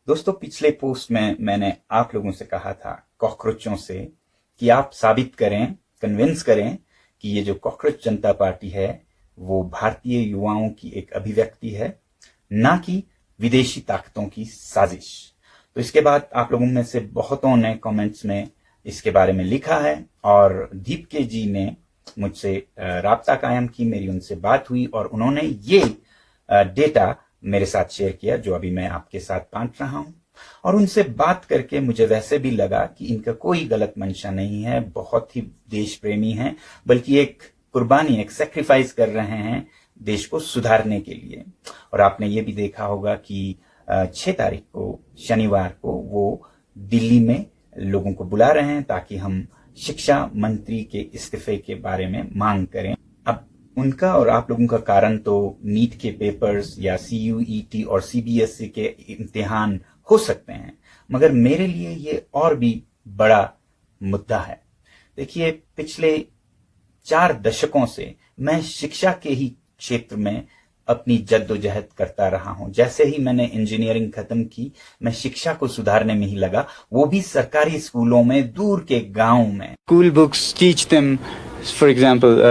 दोस्तों, पिछले पोस्ट में मैंने आप लोगों से कहा था कॉकरोचों से कि आप साबित करें, कन्विंस करें कि ये जो कॉकरोच जनता पार्टी है वो भारतीय युवाओं की एक अभिव्यक्ति है, ना कि विदेशी ताकतों की साजिश। तो इसके बाद आप लोगों में से बहुतों ने कमेंट्स में इसके बारे में लिखा है और दीप के जी ने मुझसे राब्ता कायम की, मेरी उनसे बात हुई और उन्होंने ये डेटा मेरे साथ शेयर किया जो अभी मैं आपके साथ बांट रहा हूं। और उनसे बात करके मुझे वैसे भी लगा कि इनका कोई गलत मंशा नहीं है, बहुत ही देश प्रेमी है, बल्कि एक कुर्बानी, एक सैक्रिफाइस कर रहे हैं देश को सुधारने के लिए। और आपने ये भी देखा होगा कि 6 तारीख को शनिवार को वो दिल्ली में लोगों को बुला रहे हैं ताकि हम शिक्षा मंत्री के इस्तीफे के बारे में मांग करें। अब उनका और आप लोगों का कारण तो नीट के पेपर्स या CUET और CBSE के इम्तिहान हो सकते हैं, मगर मेरे लिए ये और भी बड़ा मुद्दा है। देखिए, पिछले 4 दशकों से मैं शिक्षा के ही क्षेत्र में अपनी जद्दोजहद करता रहा हूं। जैसे ही मैंने इंजीनियरिंग खत्म की, मैं शिक्षा को सुधारने में ही लगा, वो भी सरकारी स्कूलों में, दूर के गांव में। School books teach them, for example,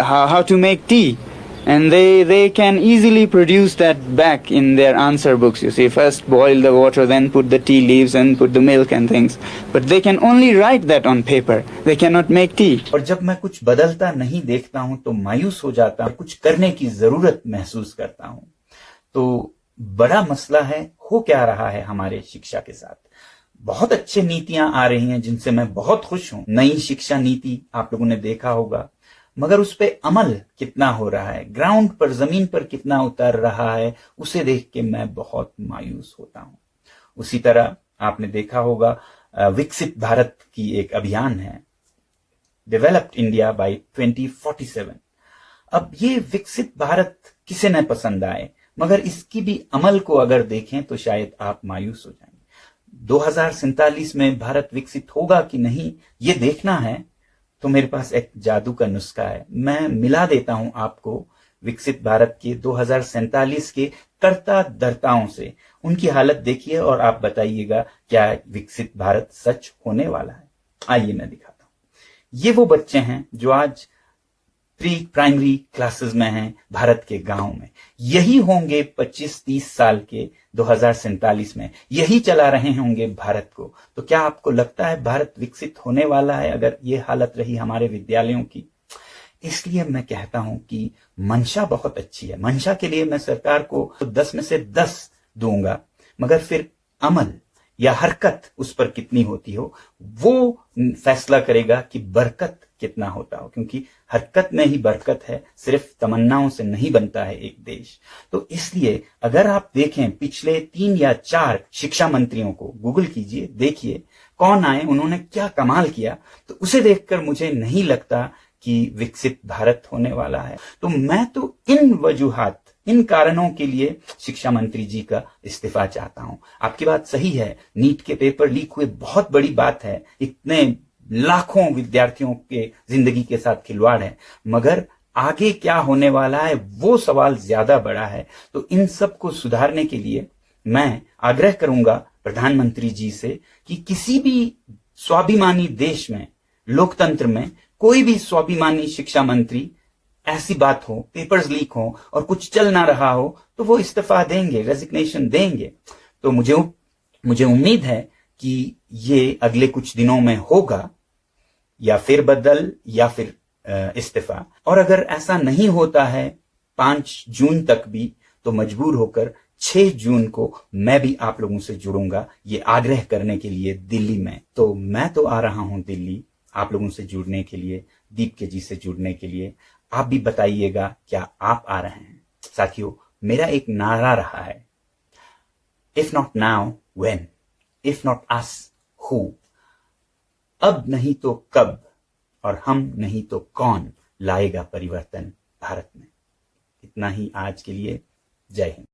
how to make tea, and they can easily produce that back in their answer books. You see, first boil the water, then put the tea leaves and put the milk and things. But they can only write that on paper. They cannot make tea. और जब मैं कुछ बदलता नहीं देखता हूं तो मायूस हो जाता हूं, कुछ करने की जरूरत महसूस करता हूं। तो बड़ा मसला है, हो क्या रहा है हमारे शिक्षा के साथ। बहुत अच्छे नीतियां आ रही हैं जिनसे मैं बहुत खुश हूं। नई शिक्षा नीति आप लोगों ने देखा होगा, मगर उस पे अमल कितना हो रहा है, ग्राउंड पर, जमीन पर कितना उतर रहा है, उसे देख के मैं बहुत मायूस होता हूं। उसी तरह आपने देखा होगा विकसित भारत की एक अभियान है, डेवलप्ड इंडिया बाय 2047। अब ये विकसित भारत किसे न पसंद आए, मगर इसकी भी अमल को अगर देखें तो शायद आप मायूस हो जाएंगे। 2047 में भारत विकसित होगा कि नहीं, ये देखना है तो मेरे पास एक जादू का नुस्खा है। मैं मिला देता हूं आपको विकसित भारत के 2047 के कर्ता धर्ताओं से। उनकी हालत देखिए और आप बताइएगा क्या विकसित भारत सच होने वाला है। आइए मैं दिखाता हूं। ये वो बच्चे हैं जो आज प्री प्राइमरी क्लासेस में हैं भारत के गांव में। यही होंगे 25-30 साल के 2047 में, यही चला रहे होंगे भारत को। तो क्या आपको लगता है भारत विकसित होने वाला है अगर ये हालत रही हमारे विद्यालयों की? इसलिए मैं कहता हूं कि मंशा बहुत अच्छी है। मंशा के लिए मैं सरकार को 10 में से 10 दूंगा, मगर फिर अमल या हरकत उस पर कितनी होती हो वो फैसला करेगा कि बरकत कितना होता हो, क्योंकि हरकत में ही बरकत है, सिर्फ तमन्नाओं से नहीं बनता है एक देश। तो इसलिए अगर आप देखें पिछले 3 या 4 शिक्षा मंत्रियों को गूगल कीजिए, देखिए कौन आए, उन्होंने क्या कमाल किया, तो उसे देखकर मुझे नहीं लगता कि विकसित भारत होने वाला है। तो मैं तो इन वजूहात, इन कारणों के लिए शिक्षा मंत्री जी का इस्तीफा चाहता हूं। आपकी बात सही है, नीट के पेपर लीक हुए बहुत बड़ी बात है, इतने लाखों विद्यार्थियों के जिंदगी के साथ खिलवाड़ है, मगर आगे क्या होने वाला है वो सवाल ज्यादा बड़ा है। तो इन सब को सुधारने के लिए मैं आग्रह करूंगा प्रधानमंत्री जी से कि किसी भी स्वाभिमानी देश में, लोकतंत्र में, कोई भी स्वाभिमानी शिक्षा मंत्री ऐसी बात हो, पेपर्स लीक हो और कुछ चल ना रहा हो तो वो इस्तीफा देंगे, रेजिग्नेशन देंगे। तो मुझे उम्मीद है कि ये अगले कुछ दिनों में होगा, या फिर बदल या फिर इस्तीफा। और अगर ऐसा नहीं होता है 5 जून तक भी, तो मजबूर होकर 6 जून को मैं भी आप लोगों से जुड़ूंगा ये आग्रह करने के लिए दिल्ली में। तो मैं तो आ रहा हूं दिल्ली आप लोगों से जुड़ने के लिए, दीप के जी से जुड़ने के लिए। आप भी बताइएगा क्या आप आ रहे हैं। साथियों, मेरा एक नारा रहा है, if not now when, if not us who. अब नहीं तो कब, और हम नहीं तो कौन लाएगा परिवर्तन भारत में। इतना ही आज के लिए। जय हिंद।